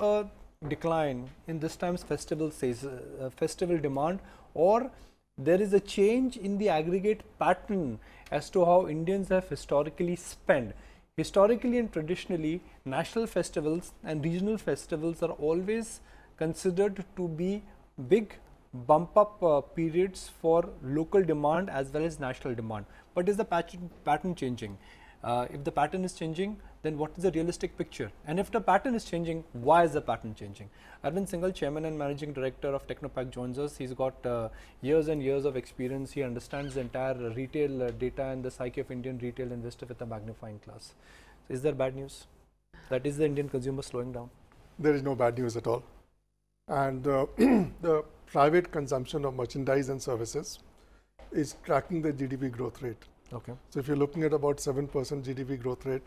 a decline in this time's festival demand, or there is a change in the aggregate pattern as to how Indians have historically spent? Historically and traditionally, national festivals and regional festivals are always considered to be big bump up periods for local demand as well as national demand. But is the pattern changing? If the pattern is changing, then what is the realistic picture? And if the pattern is changing, why is the pattern changing? Arvind Singhal, Chairman and Managing Director of Technopak, joins us. He's got years and years of experience. He understands the entire retail data and the psyche of Indian retail investor with a magnifying glass. So is there bad news? That is the Indian consumer slowing down? There is no bad news at all. And the private consumption of merchandise and services is tracking the GDP growth rate. Okay. So if you're looking at about 7% GDP growth rate,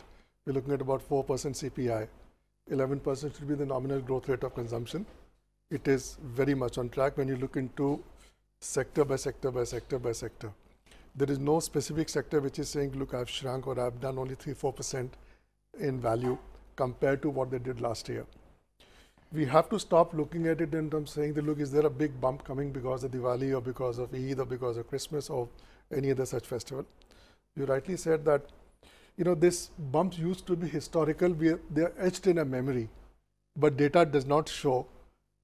we're looking at about 4% CPI. 11% should be the nominal growth rate of consumption. It is very much on track when you look into sector by sector by sector by sector. There is no specific sector which is saying, look, I've shrunk or I've done only 3-4% in value compared to what they did last year. We have to stop looking at it in terms of saying that, look, is there a big bump coming because of Diwali or because of Eid or because of Christmas or any other such festival? You rightly said that, you know, this bumps used to be historical. They are etched in a memory, but data does not show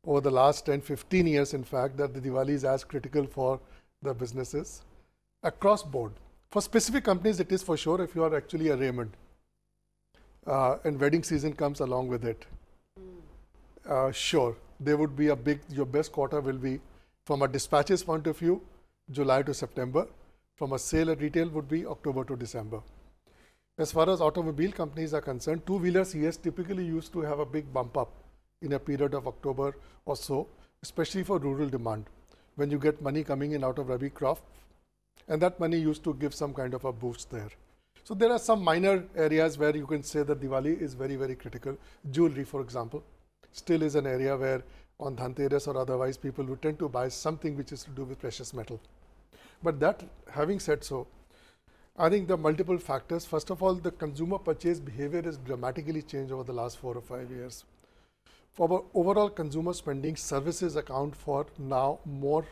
over the last 10-15 years, in fact, that the Diwali is as critical for the businesses across board. For specific companies, it is for sure if you are actually a Raymond and wedding season comes along with it. Sure, there would be a big, your best quarter will be, from a dispatches point of view, July to September. From a sale at retail would be October to December. As far as automobile companies are concerned, two-wheelers, yes, typically used to have a big bump up in a period of October or so, especially for rural demand, when you get money coming in out of Rabi crop, and that money used to give some kind of a boost there. So there are some minor areas where you can say that Diwali is very, very critical. Jewelry, for example, still is an area where on Dhanteras or otherwise people would tend to buy something which is to do with precious metal. But that, having said so, I think the multiple factors, first of all, the consumer purchase behavior has dramatically changed over the last 4 or 5 years. For our overall consumer spending, services account for now more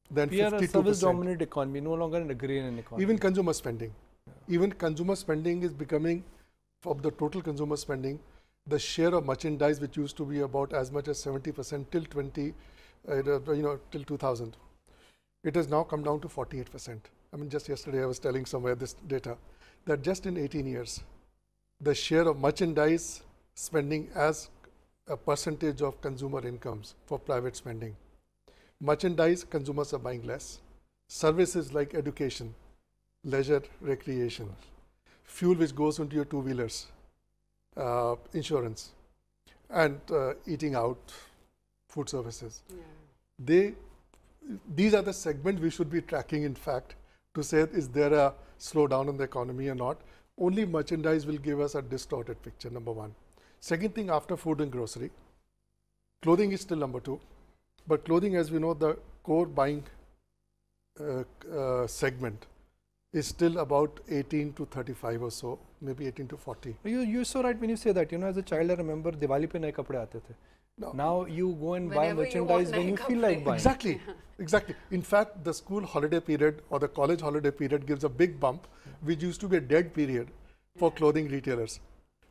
than 52%. We are a service-dominant economy, no longer an agrarian economy. Even consumer spending. Yeah. Even consumer spending is becoming, of the total consumer spending, the share of merchandise, which used to be about as much as 70% till 2000. It has now come down to 48%. I mean, just yesterday I was telling somewhere this data, that just in 18 years, the share of merchandise spending as a percentage of consumer incomes for private spending. Merchandise, consumers are buying less. Services like education, leisure, recreation, fuel which goes into your two-wheelers, insurance, and eating out, food services. Yeah. These are the segments we should be tracking, in fact, to say, is there a slowdown in the economy or not? Only merchandise will give us a distorted picture, number one. Second thing, after food and grocery, clothing is still number 2. But clothing, as we know, the core buying segment is still about 18 to 35 or so, maybe 18 to 40. You're so right when you say that. You know, as a child, I remember Diwali pe naye kapde aate the. No. Now you go and buy merchandise when you feel like buying. Exactly, exactly. In fact, the school holiday period or the college holiday period gives a big bump, which used to be a dead period for clothing retailers.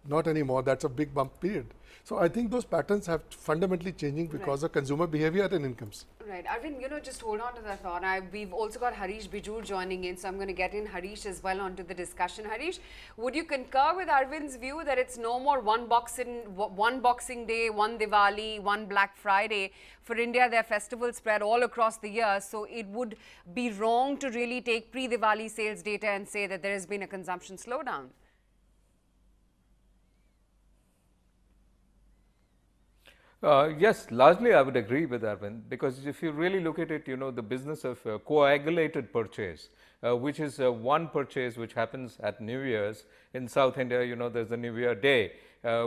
Not anymore. That's a big bump period. So I think those patterns have fundamentally changing because of consumer behavior and incomes. Right. Arvind, you know, just hold on to that thought. We've also got Harish Bijoor joining in, so I'm going to get in Harish as well onto the discussion. Harish, would you concur with Arvind's view that it's no more one Boxing Day, one Diwali, one Black Friday? For India, their festivals spread all across the year, so it would be wrong to really take pre-Diwali sales data and say that there has been a consumption slowdown. Yes, largely I would agree with Arvind, because if you really look at it, you know, the business of coagulated purchase, which is one purchase which happens at New Year's. In South India, you know, there's the New Year Day,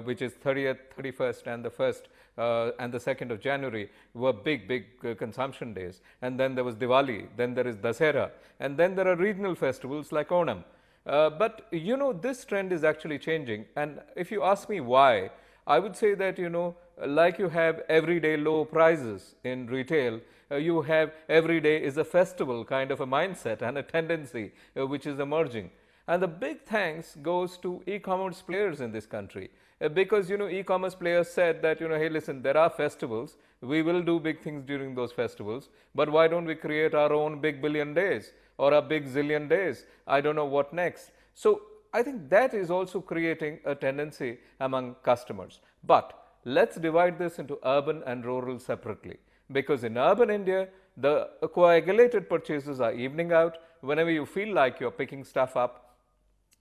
which is 30th, 31st and the 1st and the 2nd of January were big consumption days. And then there was Diwali, then there is Dasera, and then there are regional festivals like Onam. But, you know, this trend is actually changing. And if you ask me why, I would say that, you know, like you have everyday low prices in retail, you have every day is a festival kind of a mindset and a tendency which is emerging. And the big thanks goes to e-commerce players in this country, because e-commerce players said that hey, listen, there are festivals, we will do big things during those festivals, but why don't we create our own big billion days or a big zillion days? I don't know what next. So I think that is also creating a tendency among customers. But let's divide this into urban and rural separately, because in urban India, the coagulated purchases are evening out. Whenever you feel like you're picking stuff up,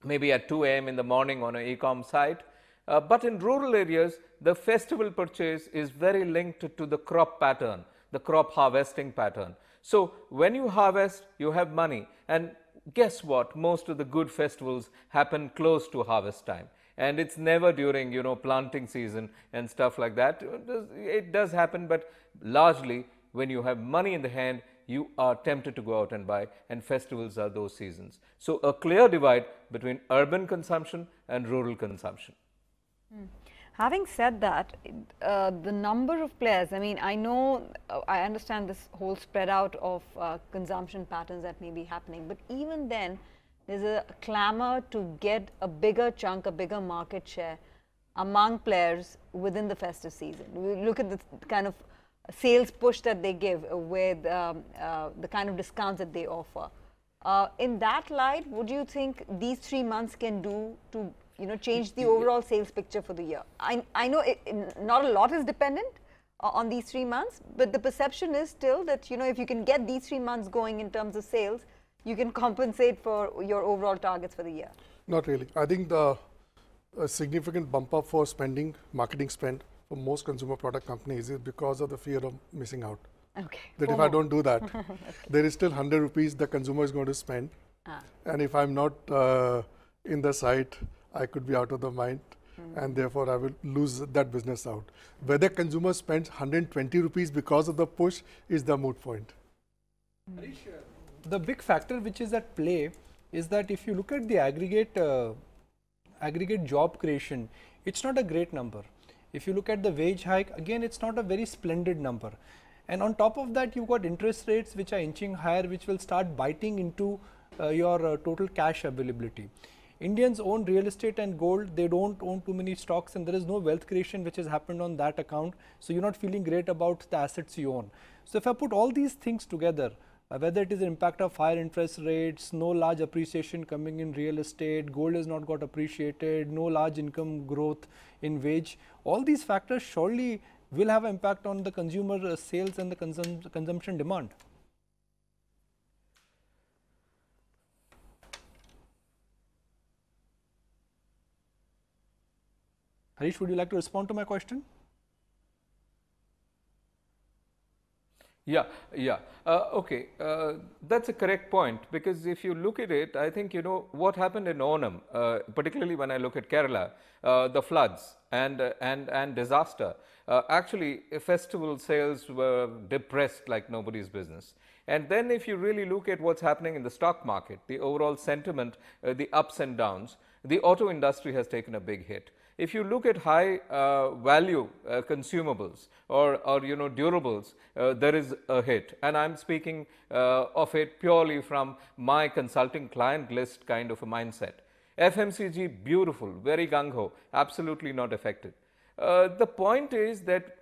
maybe at 2 a.m. in the morning on an e-com site. But in rural areas, the festival purchase is very linked to the crop pattern, the crop harvesting pattern. So when you harvest, you have money. And guess what? Most of the good festivals happen close to harvest time. And it's never during, planting season and stuff like that. It does happen, but largely when you have money in the hand, you are tempted to go out and buy, and festivals are those seasons. So a clear divide between urban consumption and rural consumption. Having said that, the number of players, I mean, I understand this whole spread out of consumption patterns that may be happening, but even then, there's a clamor to get a bigger chunk, a bigger market share among players within the festive season. We look at the kind of sales push that they give with the kind of discounts that they offer. In that light, what do you think these 3 months can do to change the overall sales picture for the year? I know not a lot is dependent on these 3 months, but the perception is still that if you can get these 3 months going in terms of sales, you can compensate for your overall targets for the year. Not really. I think the significant bump up for spending, marketing spend for most consumer product companies is because of the fear of missing out. Okay. That if I don't do that, there is still 100 rupees the consumer is going to spend. And if I'm not in the site, I could be out of the mind. And therefore, I will lose that business out. Whether consumer spends 120 rupees because of the push is the moot point. The big factor which is at play is that if you look at the aggregate job creation, it's not a great number. If you look at the wage hike, again, it's not a very splendid number. And on top of that, you've got interest rates which are inching higher, which will start biting into your total cash availability. Indians own real estate and gold. They don't own too many stocks, and there is no wealth creation which has happened on that account. So you're not feeling great about the assets you own. So if I put all these things together, whether it is the impact of higher interest rates, no large appreciation coming in real estate, gold has not got appreciated, no large income growth in wage, all these factors surely will have an impact on the consumer sales and the consumption demand. Harish, would you like to respond to my question? Yeah. Okay, that's a correct point, because if you look at it, I think what happened in Onam, particularly when I look at Kerala, the floods and disaster. Actually, festival sales were depressed like nobody's business. And then if you really look at what's happening in the stock market, the overall sentiment, the ups and downs, the auto industry has taken a big hit. If you look at high value consumables or durables, there is a hit. And I'm speaking of it purely from my consulting client list kind of a mindset. FMCG, beautiful, very gung-ho, absolutely not affected. The point is that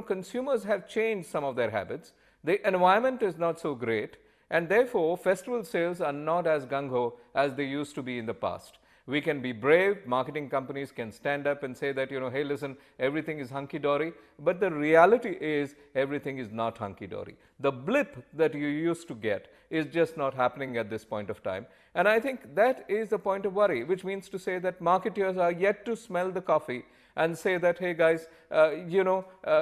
consumers have changed some of their habits. The environment is not so great, and therefore festival sales are not as gung-ho as they used to be in the past. We can be brave, marketing companies can stand up and say that, hey, listen, everything is hunky-dory, but the reality is everything is not hunky-dory. The blip that you used to get is just not happening at this point of time. And I think that is a point of worry, which means to say that marketeers are yet to smell the coffee and say that, hey guys,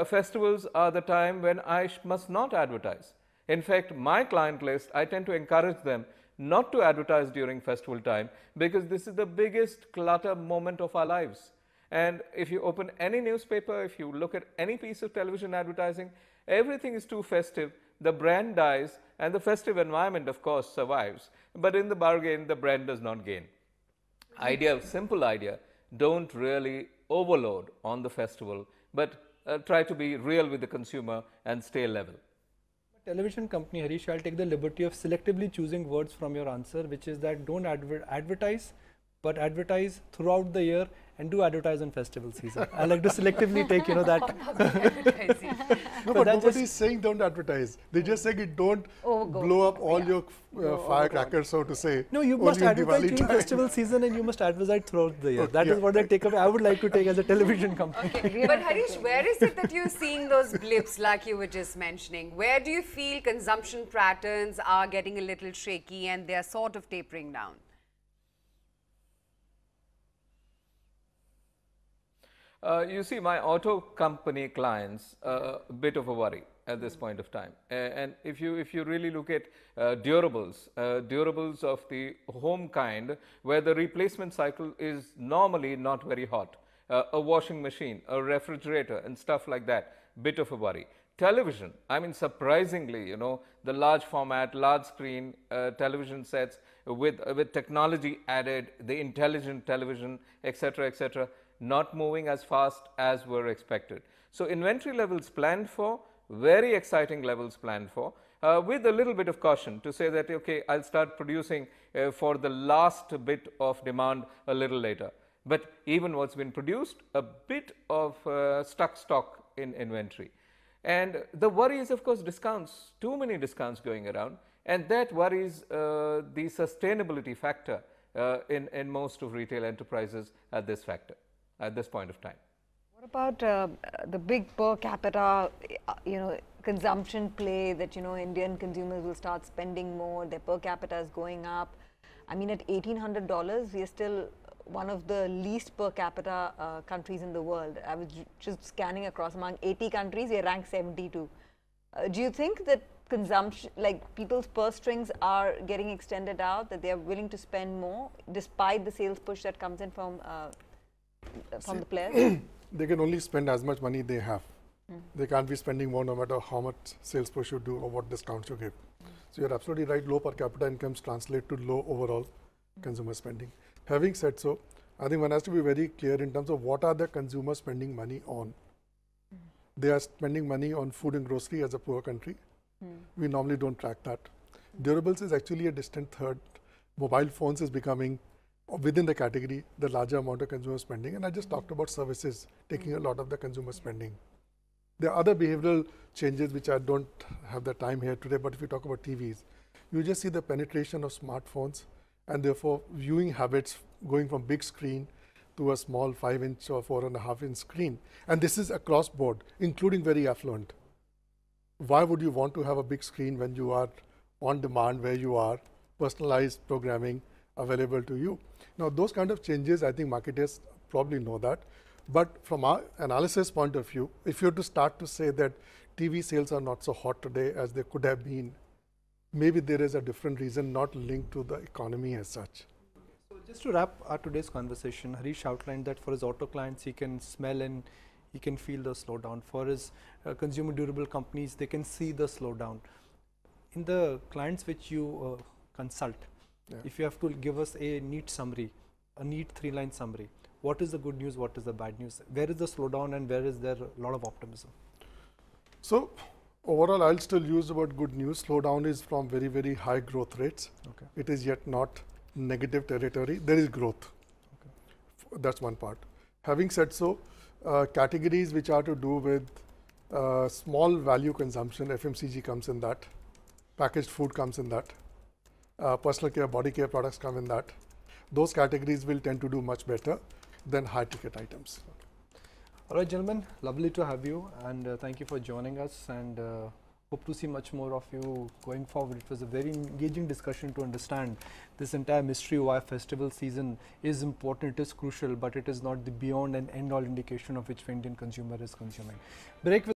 festivals are the time when I must not advertise. In fact, my client list, I tend to encourage them not to advertise during festival time, because this is the biggest clutter moment of our lives. And if you open any newspaper, if you look at any piece of television advertising, everything is too festive, the brand dies, and the festive environment, of course, survives. But in the bargain, the brand does not gain. Simple idea, don't really overload on the festival, but try to be real with the consumer and stay level. Television company, Harish, I'll take the liberty of selectively choosing words from your answer, which is that don't advertise, but advertise throughout the year and do advertise on festival season. I like to selectively take, that. No, but nobody is saying don't advertise. They're just saying it don't blow up all your firecrackers, so to say. No, you must advertise during festival season and you must advertise throughout the year. That is what I take away. I would like to take as a television company. Okay. But Harish, where is it that you're seeing those blips like you were just mentioning? Where do you feel consumption patterns are getting a little shaky and they're sort of tapering down? You see, my auto company clients a bit of a worry at this point of time. And if you really look at durables of the home kind, where the replacement cycle is normally not very hot, a washing machine, a refrigerator and stuff like that, bit of a worry. Television, I mean, surprisingly, the large format, large screen television sets with technology added, the intelligent television, etc., not moving as fast as were expected. So inventory levels planned for, very exciting levels planned for, with a little bit of caution to say that, okay, I'll start producing for the last bit of demand a little later. But even what's been produced, a bit of stuck stock in inventory. And the worry is, of course, discounts, too many discounts going around, and that worries the sustainability factor in most of retail enterprises at this point of time. What about the big per capita, consumption play that, Indian consumers will start spending more, their per capita is going up. I mean, at $1,800, we are still one of the least per capita countries in the world. I was just scanning across among 80 countries, we are ranked 72. Do you think that consumption, like people's purse strings are getting extended out, that they are willing to spend more despite the sales push that comes in from the players? They can only spend as much money they have. They can't be spending more no matter how much sales push you do or what discounts you give. So you're absolutely right, low per capita incomes translate to low overall consumer spending. Having said so, I think one has to be very clear in terms of what are the consumers spending money on. They are spending money on food and grocery as a poor country. We normally don't track that. Durables is actually a distant third. Mobile phones is becoming, within the category, the larger amount of consumer spending. And I just talked about services taking a lot of the consumer spending. There are other behavioral changes which I don't have the time here today, but if you talk about TVs, you just see the penetration of smartphones and therefore viewing habits going from big screen to a small 5-inch or 4.5-inch screen. And this is across board, including very affluent. Why would you want to have a big screen when you are on demand where you are, personalized programming available to you? Now, those kind of changes, I think marketers probably know that. But from our analysis point of view, if you were to start to say that TV sales are not so hot today as they could have been, maybe there is a different reason not linked to the economy as such. So just to wrap our today's conversation, Harish outlined that for his auto clients, he can smell and he can feel the slowdown. For his consumer durable companies, they can see the slowdown. In the clients which you consult, if you have to give us a neat summary, a neat 3-line summary, what is the good news, what is the bad news? Where is the slowdown and where is there a lot of optimism? So overall, I'll still use the word good news. Slowdown is from very, very high growth rates. Okay. It is yet not negative territory. There is growth. Okay. That's one part. Having said so, categories which are to do with small value consumption, FMCG comes in that, packaged food comes in that, personal care, body care products come in that. Those categories will tend to do much better than high ticket items. Okay. All right, gentlemen, lovely to have you and thank you for joining us and hope to see much more of you going forward. It was a very engaging discussion to understand this entire mystery why festival season is important, it is crucial, but it is not the beyond and end all indication of which Indian consumer is consuming. Break with